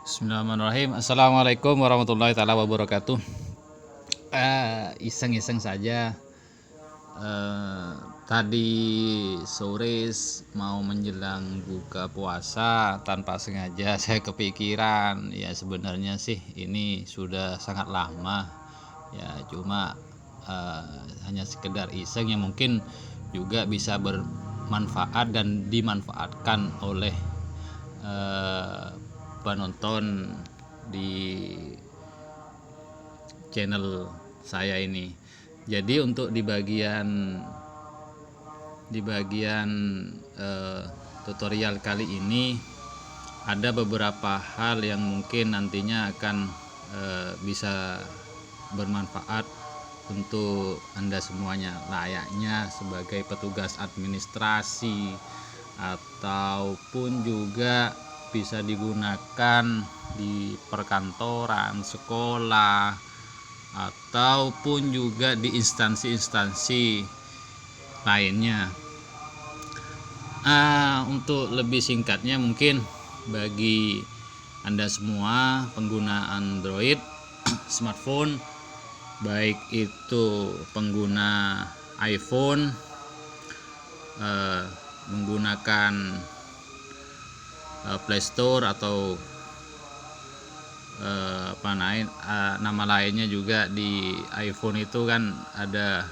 Bismillahirrahmanirrahim. Assalamualaikum warahmatullahi taala wabarakatuh. Iseng-iseng saja. Tadi sore mau menjelang buka puasa, tanpa sengaja saya kepikiran. Ya sebenarnya sih ini sudah sangat lama. Ya cuma hanya sekedar iseng yang mungkin juga bisa bermanfaat dan dimanfaatkan oleh penonton di channel saya ini. Jadi untuk di bagian tutorial kali ini ada beberapa hal yang mungkin nantinya akan bisa bermanfaat untuk Anda semuanya, layaknya sebagai petugas administrasi ataupun juga bisa digunakan di perkantoran, sekolah, ataupun juga di instansi-instansi lainnya. Untuk lebih singkatnya, mungkin bagi Anda semua pengguna Android smartphone, baik itu pengguna iPhone, menggunakan Play Store atau nama lainnya juga di iPhone itu kan ada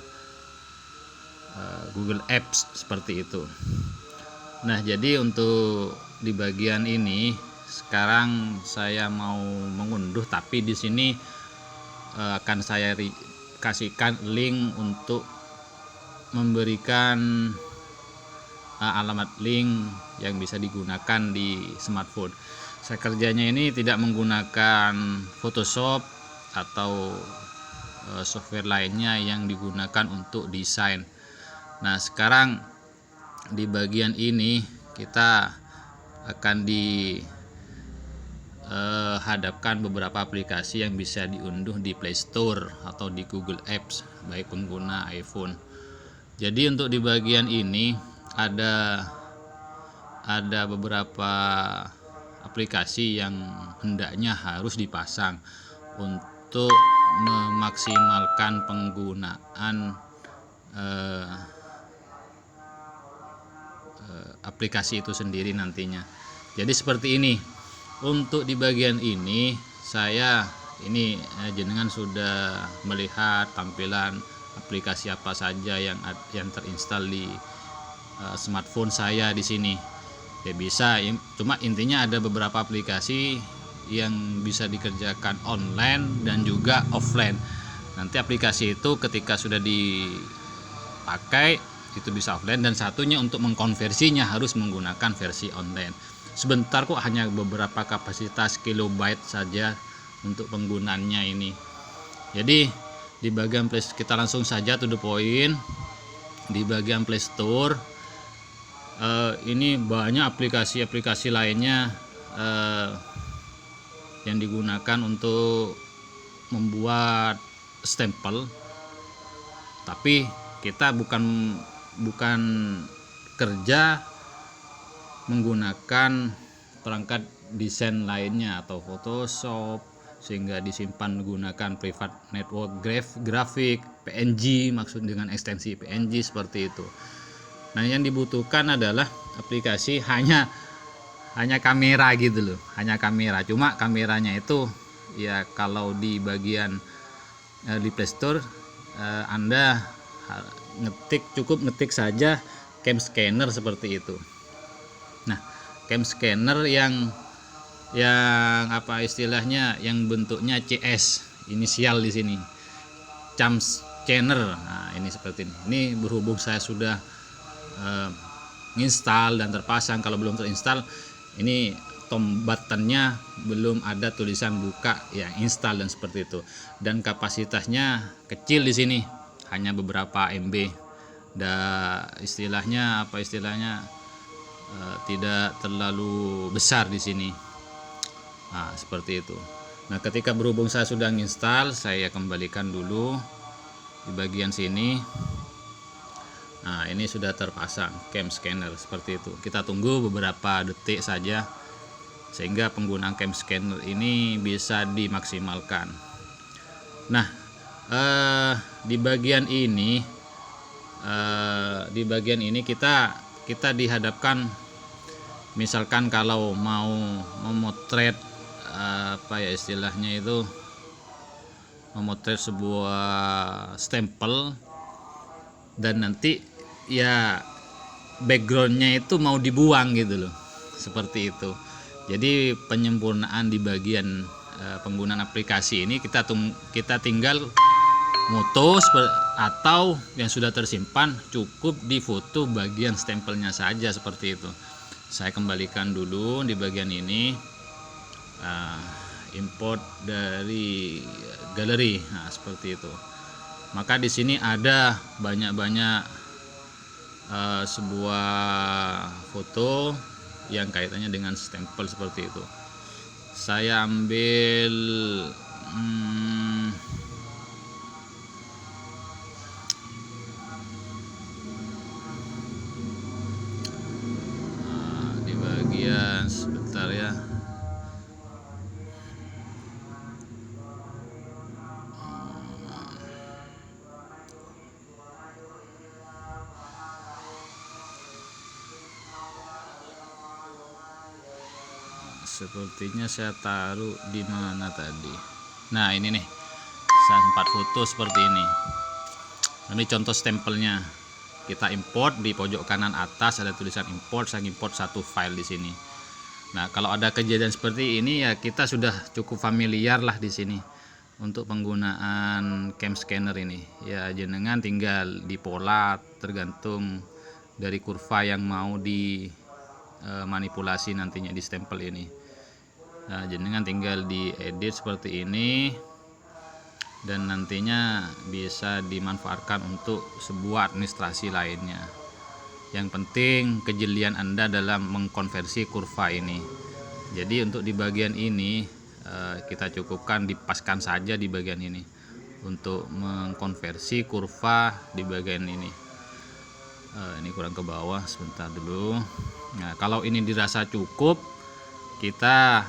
Google Apps seperti itu. Nah, jadi untuk di bagian ini sekarang saya mau mengunduh, tapi di sini akan saya kasihkan link untuk memberikan alamat link yang bisa digunakan di smartphone. Saya kerjanya ini tidak menggunakan Photoshop atau software lainnya yang digunakan untuk desain. Nah, sekarang di bagian ini kita akan dihadapkan beberapa aplikasi yang bisa diunduh di Play Store atau di Google Apps baik pengguna iPhone. Jadi untuk di bagian ini ada beberapa aplikasi yang hendaknya harus dipasang untuk memaksimalkan penggunaan aplikasi itu sendiri nantinya. Jadi seperti ini. Untuk di bagian ini jenengan sudah melihat tampilan aplikasi apa saja yang terinstal di smartphone saya di sini. Ya bisa, cuma intinya ada beberapa aplikasi yang bisa dikerjakan online dan juga offline. Nanti aplikasi itu ketika sudah dipakai itu bisa offline, dan satunya untuk mengkonversinya harus menggunakan versi online. Sebentar kok, hanya beberapa kapasitas kilobyte saja untuk penggunaannya ini. Jadi di bagian kita langsung saja to the point. Di bagian Play Store ini banyak aplikasi-aplikasi lainnya yang digunakan untuk membuat stempel, tapi kita bukan kerja menggunakan perangkat desain lainnya atau Photoshop sehingga disimpan menggunakan private network grafik PNG, maksud dengan ekstensi PNG seperti itu. Nah, yang dibutuhkan adalah aplikasi hanya kamera gitu loh, hanya kamera. Cuma kameranya itu ya kalau di bagian di Play Store Anda cukup ngetik saja cam scanner seperti itu. Nah, cam scanner yang apa istilahnya, yang bentuknya CS inisial di sini, cam scanner. Nah, ini seperti ini. Ini berhubung saya sudah install dan terpasang. Kalau belum terinstall, ini buttonnya belum ada tulisan buka, ya install dan seperti itu. Dan kapasitasnya kecil di sini, hanya beberapa MB. Istilahnya tidak terlalu besar di sini. Nah, seperti itu. Nah, ketika berhubung saya sudah install, saya kembalikan dulu di bagian sini. Nah, ini sudah terpasang cam scanner seperti itu. Kita tunggu beberapa detik saja sehingga penggunaan cam scanner ini bisa dimaksimalkan. Nah, di bagian ini kita dihadapkan, misalkan kalau mau memotret istilahnya itu memotret sebuah stempel, dan nanti ya backgroundnya itu mau dibuang gitu loh, seperti itu. Jadi penyempurnaan di bagian penggunaan aplikasi ini kita tinggal moto atau yang sudah tersimpan, cukup difoto bagian stempelnya saja, seperti itu. Saya kembalikan dulu di bagian ini, import dari galeri. Nah, seperti itu. Maka di sini ada banyak sebuah foto yang kaitannya dengan stempel, seperti itu. Saya ambil di bagian, sebentar ya. Sepertinya saya taruh di mana tadi. Nah, ini nih, saya sempat foto seperti ini. Ini contoh stempelnya. Kita import, di pojok kanan atas ada tulisan import. Saya import satu file di sini. Nah, kalau ada kejadian seperti ini ya kita sudah cukup familiar lah di sini untuk penggunaan cam scanner ini. Ya, jenengan tinggal dipola tergantung dari kurva yang mau di manipulasi nantinya di stempel ini. Nah, jenengan tinggal diedit seperti ini, dan nantinya bisa dimanfaatkan untuk sebuah administrasi lainnya. Yang penting kejelian Anda dalam mengkonversi kurva ini. Jadi untuk di bagian ini kita cukupkan dipaskan saja di bagian ini untuk mengkonversi kurva di bagian ini. Ini kurang ke bawah, sebentar dulu. Nah, kalau ini dirasa cukup, kita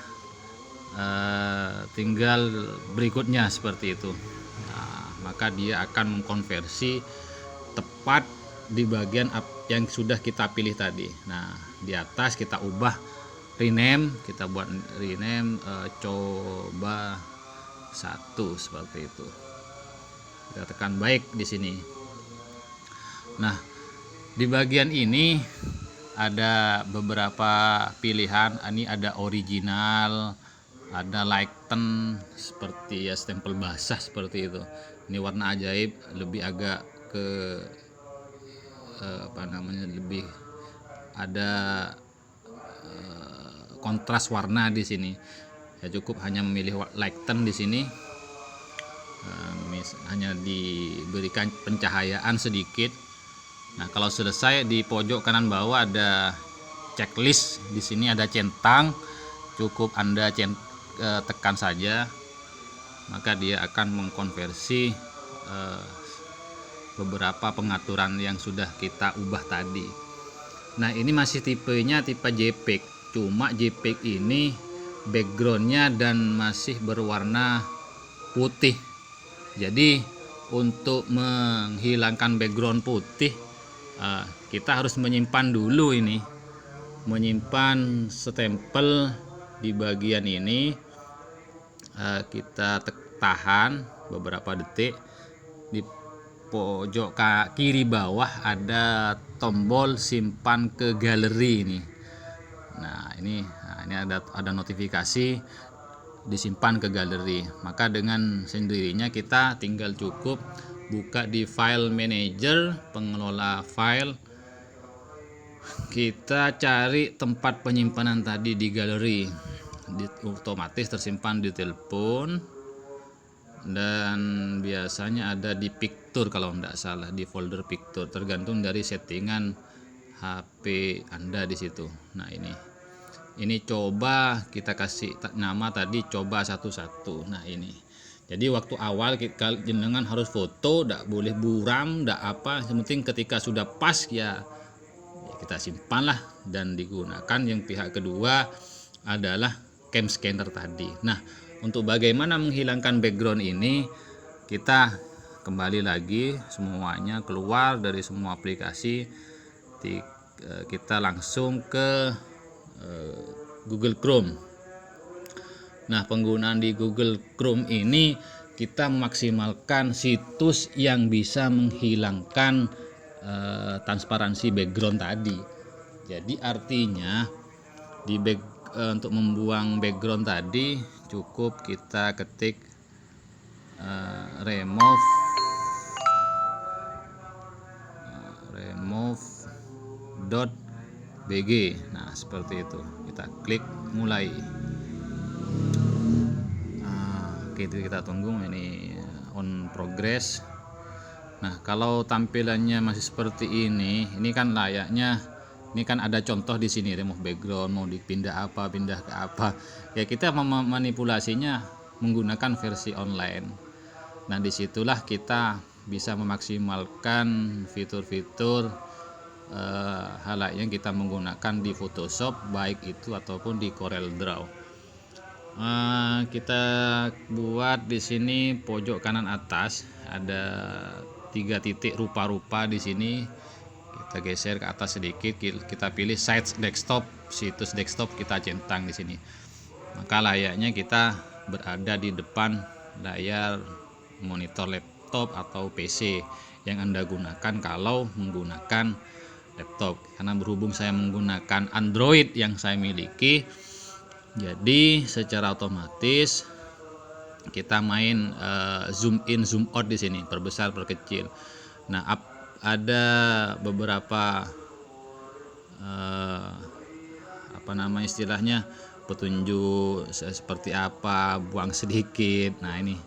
tinggal berikutnya seperti itu. Nah, maka dia akan mengkonversi tepat di bagian yang sudah kita pilih tadi. Nah, di atas kita ubah rename, kita buat rename coba 1, seperti itu. Kita tekan baik di sini. Nah, di bagian ini ada beberapa pilihan. Ini ada original, ada lighten, seperti ya stempel basah, seperti itu. Ini warna ajaib, lebih agak ke lebih ada kontras warna di sini. Ya cukup hanya memilih lighten di sini. Hanya diberikan pencahayaan sedikit. Nah, kalau selesai, di pojok kanan bawah ada checklist. Di sini ada centang, cukup Anda tekan saja, maka dia akan mengkonversi beberapa pengaturan yang sudah kita ubah tadi. Nah, ini masih tipenya tipe JPEG, cuma JPEG ini backgroundnya dan masih berwarna putih. Jadi untuk menghilangkan background putih, kita harus menyimpan dulu ini, menyimpan stempel di bagian ini. Kita tahan beberapa detik. Di pojok kiri bawah ada tombol simpan ke galeri ini. Nah, ini ada notifikasi disimpan ke galeri. Maka dengan sendirinya kita tinggal cukup buka di file manager, pengelola file. Kita cari tempat penyimpanan tadi di galeri. Otomatis tersimpan di telepon, dan biasanya ada di picture kalau tidak salah, di folder picture, tergantung dari settingan HP Anda di situ. Nah, ini coba, kita kasih nama tadi coba 11. Nah, ini jadi waktu awal jenengan harus foto, tidak boleh buram, tidak apa, yang penting ketika sudah pas ya kita simpanlah dan digunakan. Yang pihak kedua adalah cam scanner tadi. Nah, untuk bagaimana menghilangkan background ini, kita kembali lagi semuanya keluar dari semua aplikasi, kita langsung ke Google Chrome. Nah, penggunaan di Google Chrome ini kita memaksimalkan situs yang bisa menghilangkan transparansi background tadi. Jadi artinya untuk membuang background tadi cukup kita ketik remove.bg. Nah, seperti itu. Kita klik mulai. Oke, kita tunggu, ini on progress. Nah, kalau tampilannya masih seperti ini kan layaknya, ini kan ada contoh di sini remove background, mau dipindah apa, pindah ke apa. Ya, kita memanipulasinya menggunakan versi online. Nah, disitulah kita bisa memaksimalkan fitur-fitur halnya kita menggunakan di Photoshop, baik itu ataupun di Corel Draw. Kita buat di sini pojok kanan atas ada 3 titik rupa-rupa di sini. Kita geser ke atas sedikit, kita pilih sites desktop, situs desktop, kita centang di sini. Maka layaknya kita berada di depan layar monitor laptop atau PC yang Anda gunakan kalau menggunakan laptop. Karena berhubung saya menggunakan Android yang saya miliki, jadi secara otomatis kita main zoom in zoom out di sini, perbesar perkecil. Nah, ada beberapa istilahnya petunjuk seperti apa, buang sedikit. Nah, ini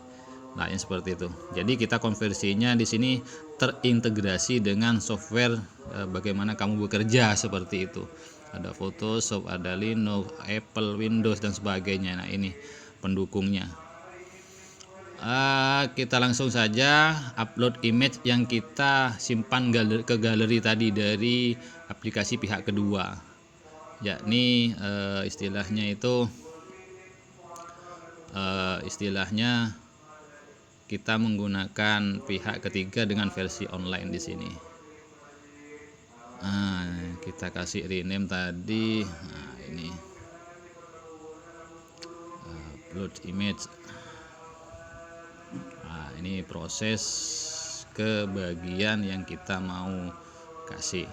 lain seperti itu. Jadi kita konversinya di sini terintegrasi dengan software bagaimana kamu bekerja, seperti itu. Ada Photoshop, ada Linux, Apple, Windows dan sebagainya. Nah, ini pendukungnya. Kita langsung saja upload image yang kita simpan ke galeri tadi dari aplikasi pihak kedua, yakni istilahnya kita menggunakan pihak ketiga dengan versi online di sini. Kita kasih rename tadi. Nah, ini upload image. Nah, ini proses ke bagian yang kita mau kasih.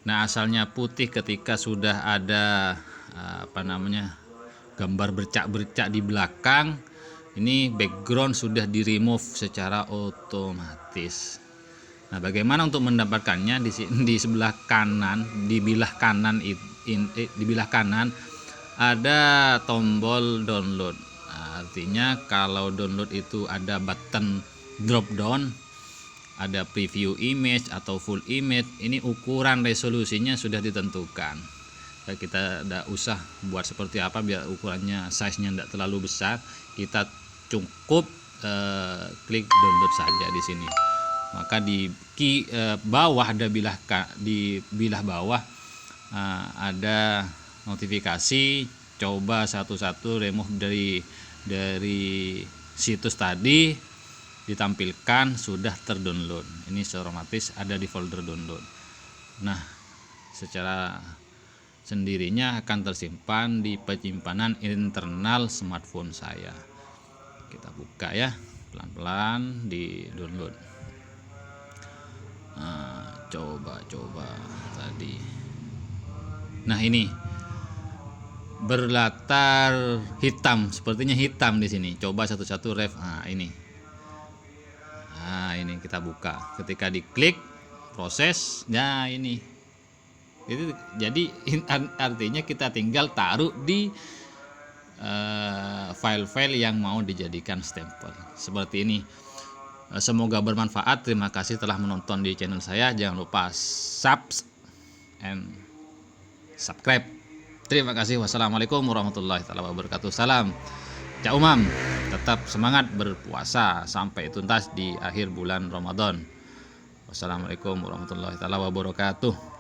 Nah, asalnya putih ketika sudah ada gambar bercak-bercak di belakang. Ini background sudah di remove secara otomatis. Nah, bagaimana untuk mendapatkannya? Di sebelah kanan, di bilah kanan ada tombol download. Nah, artinya kalau download itu ada button drop down, ada preview image atau full image. Ini ukuran resolusinya sudah ditentukan. Nah, kita tidak usah buat seperti apa biar ukurannya, size-nya tidak terlalu besar. Kita cukup klik download saja di sini. Maka di bawah ada di bilah bawah ada notifikasi, coba satu-satu remove dari situs tadi, ditampilkan sudah terdownload. Ini otomatis ada di folder download. Nah, secara sendirinya akan tersimpan di penyimpanan internal smartphone saya. Kita buka ya, pelan-pelan di download. Coba tadi. Nah, ini berlatar hitam, sepertinya hitam di sini. Coba satu-satu ref. Ini kita buka. Ketika diklik proses, nah ini. Jadi artinya kita tinggal taruh di file-file yang mau dijadikan stempel. Seperti ini. Semoga bermanfaat. Terima kasih telah menonton di channel saya. Jangan lupa subscribe. Terima kasih. Wassalamualaikum warahmatullahi wabarakatuh. Salam Cak Umam. Tetap semangat berpuasa sampai tuntas di akhir bulan Ramadan. Wassalamualaikum warahmatullahi wabarakatuh.